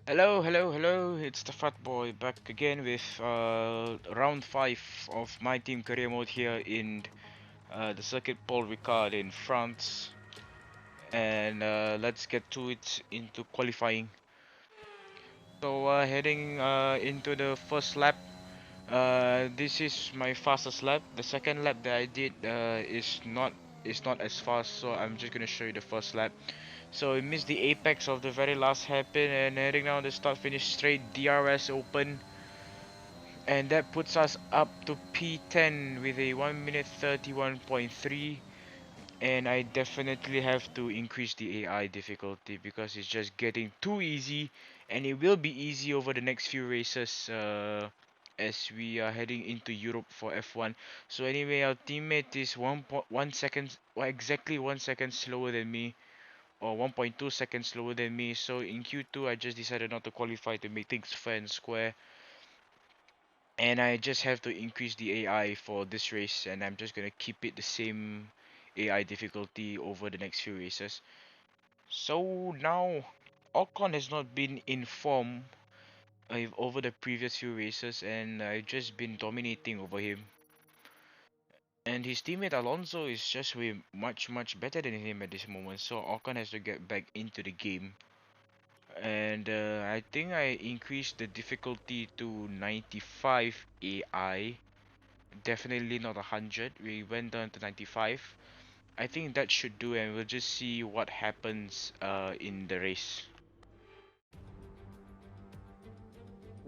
Hello, hello, hello. It's the Fat Boy back again with round 5 of my team career mode here in the circuit Paul Ricard in France. And let's get to it into qualifying. So heading into the first lap. This is my fastest lap. The second lap that I did is not as fast, so I'm just gonna show you the first lap. So we missed the apex of the very last hairpin and heading down the start finish straight DRS open. And that puts us up to P10 with a 1 minute 31.3. And I definitely have to increase the AI difficulty because it's just getting too easy, and it will be easy over the next few races as we are heading into Europe for F1. So anyway, our teammate is 1.1 seconds, well, exactly 1 second slower than me, or 1.2 seconds slower than me. So in Q2 I just decided not to qualify to make things fair and square, and I just have to increase the AI for this race, and I'm just gonna keep it the same AI difficulty over the next few races. So now Ocon has not been informed over the previous few races, and I've just been dominating over him. And his teammate Alonso is just way much better than him at this moment, so Ocon has to get back into the game. And I think I increased the difficulty to 95 AI. Definitely not 100. We went down to 95. I think that should do, and we'll just see what happens in the race.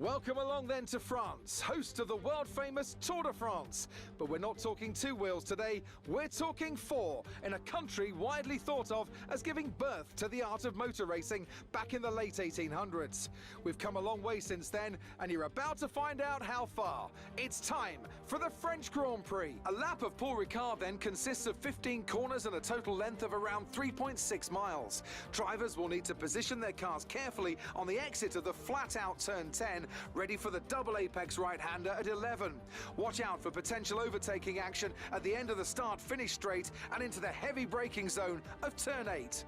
Welcome along then to France, host of the world-famous Tour de France. But we're not talking two wheels today, we're talking four, in a country widely thought of as giving birth to the art of motor racing back in the late 1800s. We've come a long way since then, and you're about to find out how far. It's time for the French Grand Prix. A lap of Paul Ricard then consists of 15 corners and a total length of around 3.6 miles. Drivers will need to position their cars carefully on the exit of the flat-out turn 10, ready for the double apex right-hander at 11. Watch out for potential overtaking action at the end of the start-finish straight and into the heavy braking zone of turn 8.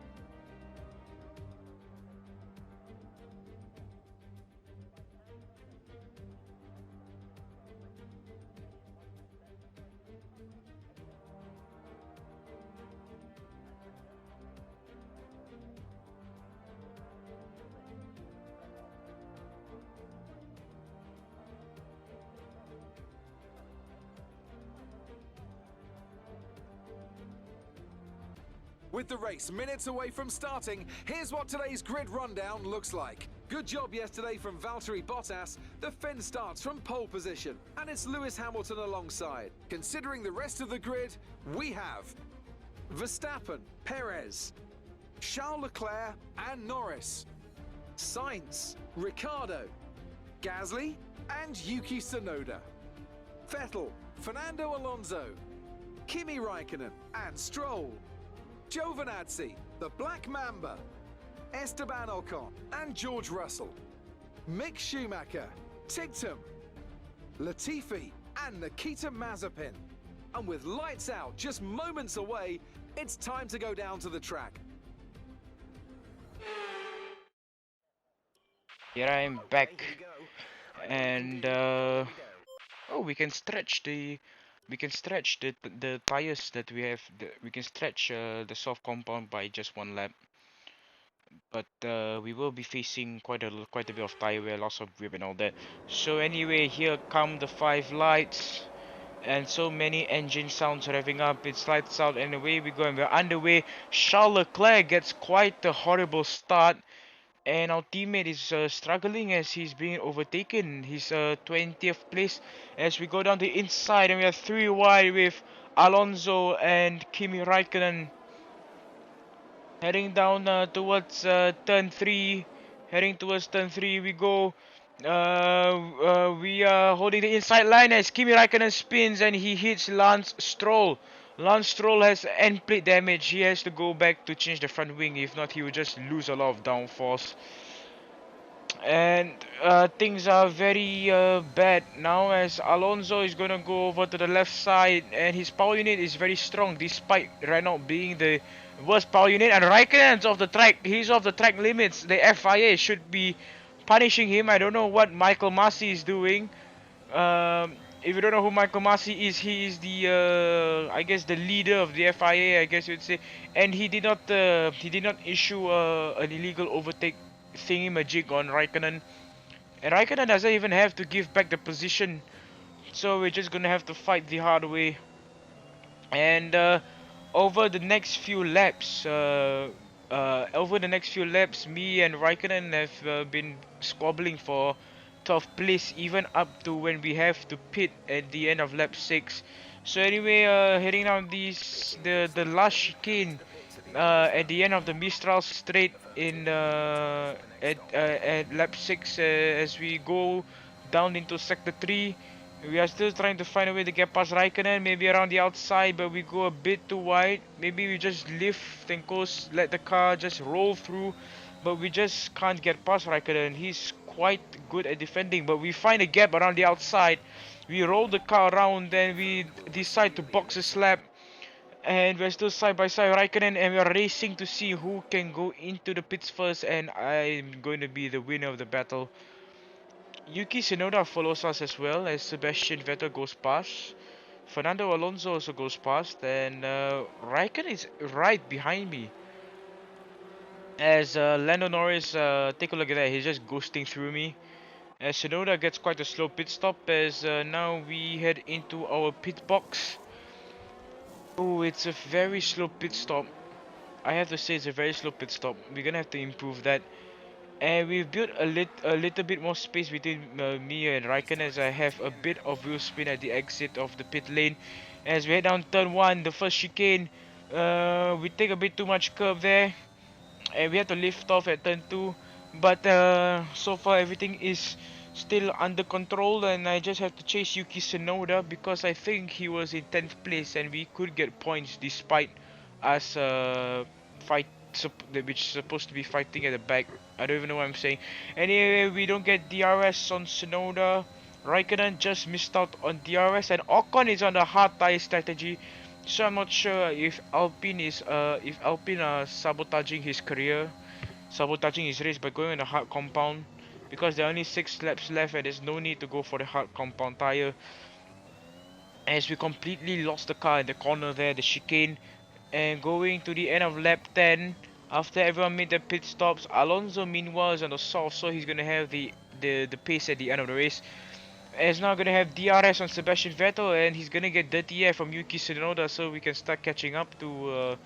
With the race minutes away from starting, here's what today's grid rundown looks like. Good job yesterday from Valtteri Bottas. The Finn starts from pole position, and it's Lewis Hamilton alongside. Considering the rest of the grid, we have Verstappen, Perez, Charles Leclerc and Norris, Sainz, Ricciardo, Gasly and Yuki Tsunoda, Vettel, Fernando Alonso, Kimi Raikkonen and Stroll, Giovinazzi, the Black Mamba, Esteban Ocon and George Russell, Mick Schumacher, Tigtum, Latifi and Nikita Mazepin. And with lights out just moments away, it's time to go down to the track. Here I am back, and oh, we can stretch the tires that we have. We can stretch the soft compound by just one lap, but we will be facing quite a bit of tire wear, loss of grip, and all that. So anyway, here come the 5 lights. And so many engine sounds revving up. It's lights out and away we go, and we're underway. Charles Leclerc gets quite a horrible start, and our teammate is struggling as he's being overtaken. He's 20th place as we go down the inside, and we are 3 wide with Alonso and Kimi Raikkonen heading down towards turn 3. Heading towards turn 3 we go. We are holding the inside line as Kimi Raikkonen spins and he hits Lance Stroll. Lance Stroll has end plate damage. He has to go back to change the front wing. If not, he will just lose a lot of downforce. And things are very bad now as Alonso is gonna go over to the left side, and his power unit is very strong despite Renault being the worst power unit. And Raikkonen's off the track. He's off the track limits. The FIA should be punishing him. I don't know what Michael Masi is doing. If you don't know who Michael Masi is, he is the I guess the leader of the FIA, I guess you'd say, and he did not issue an illegal overtake thingy majig on Raikkonen, and Raikkonen doesn't even have to give back the position, so we're just gonna have to fight the hard way. And over the next few laps, me and Raikkonen have been squabbling for 12th place, even up to when we have to pit at the end of lap 6. So anyway, heading down the last chicane at the end of the Mistral Straight in at lap 6, as we go down into sector 3. We are still trying to find a way to get past Raikkonen, maybe around the outside, but we go a bit too wide. Maybe we just lift and let the car just roll through, but we just can't get past Raikkonen. He's quite good at defending, but we find a gap around the outside. We roll the car around, then we decide to box a slap, and we're still side by side Raikkonen, and we're racing to see who can go into the pits first, and I'm going to be the winner of the battle. Yuki Tsunoda follows us as well, as Sebastian Vettel goes past. Fernando Alonso also goes past, and Raikkonen is right behind me. As Lando Norris, take a look at that, he's just ghosting through me. As Tsunoda gets quite a slow pit stop, as now we head into our pit box. Oh, it's a very slow pit stop. I have to say it's a very slow pit stop. We're gonna have to improve that. And we've built a little bit more space between me and Raikkonen, as I have a bit of wheel spin at the exit of the pit lane. As we head down turn 1, the first chicane, we take a bit too much curb there, and we have to lift off at turn 2. But so far everything is still under control, and I just have to chase Yuki Tsunoda because I think he was in 10th place, and we could get points despite us which is supposed to be fighting at the back. I don't even know what I'm saying. Anyway, we don't get DRS on Tsunoda. Raikkonen just missed out on DRS, and Ocon is on the hard tire strategy. So I'm not sure if Alpine are sabotaging his career, sabotaging his race by going on a hard compound, because there are only 6 laps left and there's no need to go for the hard compound tire. As we completely lost the car in the corner there, the chicane. And going to the end of lap 10, after everyone made their pit stops, Alonso meanwhile is on the soft, so he's gonna have the pace at the end of the race. And he's now gonna have DRS on Sebastian Vettel, and he's gonna get dirty air from Yuki Tsunoda, so we can start catching up to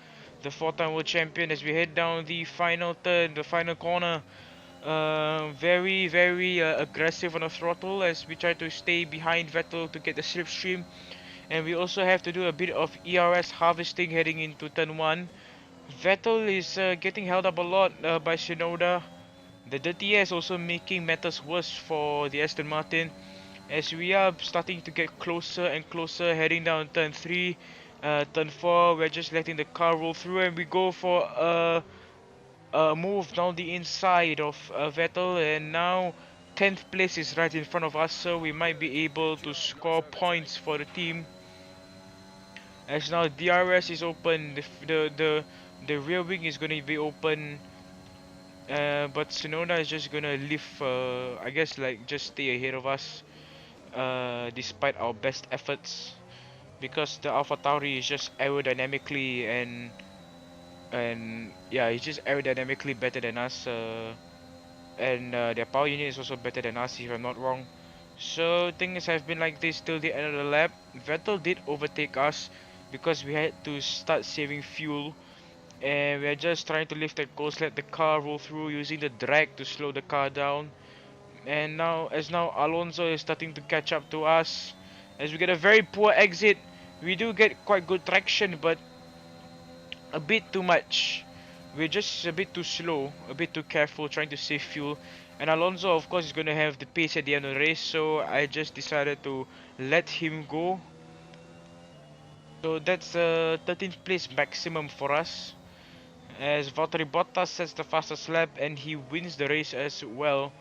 the 4-time world champion as we head down the final turn, the final corner. Very aggressive on the throttle as we try to stay behind Vettel to get the slipstream. And we also have to do a bit of ERS harvesting heading into turn 1. Vettel is getting held up a lot by Tsunoda. The dirty air is also making matters worse for the Aston Martin, as we are starting to get closer and closer heading down turn 3. Turn 4, we're just letting the car roll through, and we go for a move down the inside of Vettel, and now 10th place is right in front of us, so we might be able to score points for the team. As now DRS is open, the rear wing is going to be open, but Tsunoda is just going to lift, I guess, like just stay ahead of us, despite our best efforts, because the AlphaTauri is just aerodynamically and yeah, it's just aerodynamically better than us, and their power unit is also better than us if I'm not wrong. So things have been like this till the end of the lap. Vettel did overtake us because we had to start saving fuel, and we're just trying to lift and coast, let the car roll through using the drag to slow the car down. And now Alonso is starting to catch up to us as we get a very poor exit. We do get quite good traction, but a bit too much. We're just a bit too slow, a bit too careful, trying to save fuel. And Alonso, of course, is going to have the pace at the end of the race, so I just decided to let him go. So that's 13th place maximum for us, as Valtteri Bottas sets the fastest lap and he wins the race as well.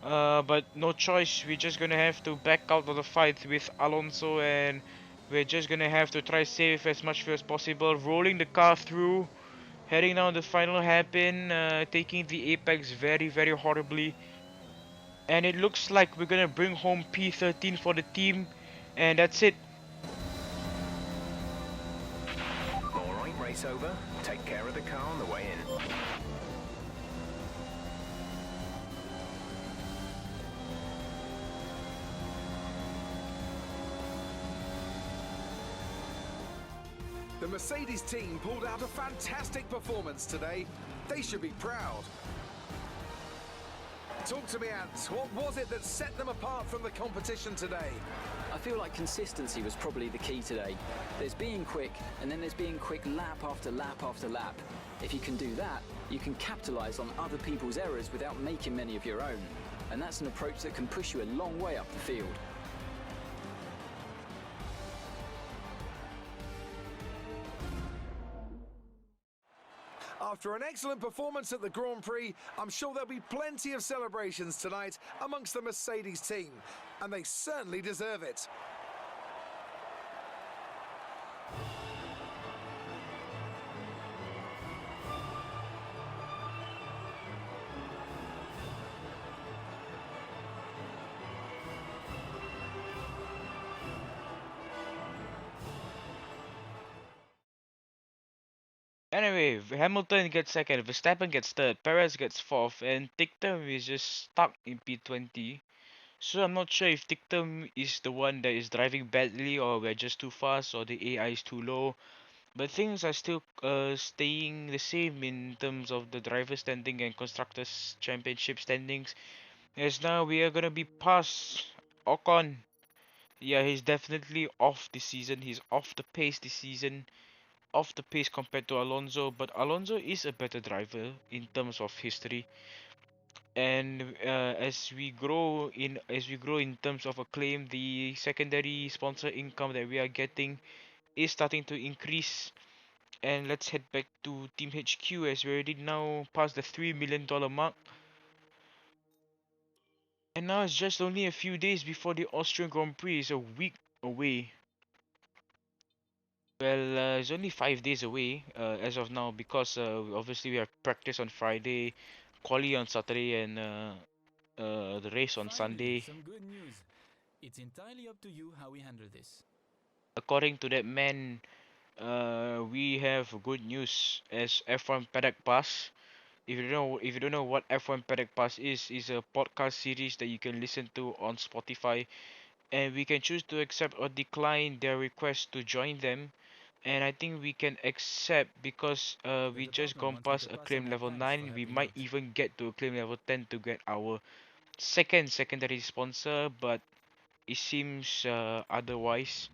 But no choice, we're just gonna have to back out of the fight with Alonso, and we're just gonna have to try save as much fuel as possible, rolling the car through, heading down the final hairpin, taking the apex very horribly. And it looks like we're gonna bring home P13 for the team, and that's it. Alright, race over. Take care of the car on the way in. The Mercedes team pulled out a fantastic performance today. They should be proud. Talk to me, Ants. What was it that set them apart from the competition today? I feel like consistency was probably the key today. There's being quick, and then there's being quick lap after lap after lap. If you can do that, you can capitalise on other people's errors without making many of your own. And that's an approach that can push you a long way up the field. After an excellent performance at the Grand Prix, I'm sure there'll be plenty of celebrations tonight amongst the Mercedes team, and they certainly deserve it. Anyway, Hamilton gets second, Verstappen gets third, Perez gets fourth, and Ticktum is just stuck in P20. So I'm not sure if Ticktum is the one that is driving badly, or we're just too fast, or the AI is too low. But things are still staying the same in terms of the driver standing and constructors championship standings. As now we are gonna be past Ocon. Yeah, he's definitely off this season. He's off the pace this season, off the pace compared to Alonso. But Alonso is a better driver in terms of history. And as we grow in terms of acclaim, the secondary sponsor income that we are getting is starting to increase. And let's head back to Team HQ as we already now past the $3 million mark. And now it's just only a few days before the Austrian Grand Prix. Is a week away. Well, it's only 5 days away as of now, because obviously we have practice on Friday, quali on Saturday, and the race on Finally, Sunday. some good news. It's entirely up to you how we handle this. According to that man, we have good news as F1 Paddock Pass. If you don't know what F1 Paddock Pass is a podcast series that you can listen to on Spotify, and we can choose to accept or decline their request to join them. And I think we can accept because we The just department gone wants me past to pass acclaim on level my thanks 9. for We helping might out. even get to acclaim level 10 to get our secondary sponsor, but it seems otherwise.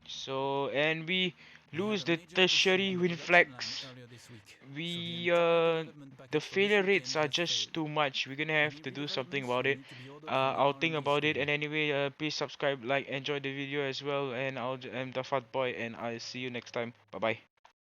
So, and we We had lose a the major issue tertiary on the win production line flags. earlier this week, so the We entire development the package for this failure rates weekend are has just failed. too much. We're gonna have Any to do something redevelopments about will it. need to be ordered from the I'll think R&D about it. studio. And anyway, please subscribe, like, enjoy the video as well. And I'm the Fat Boy, and I'll see you next time. Bye bye.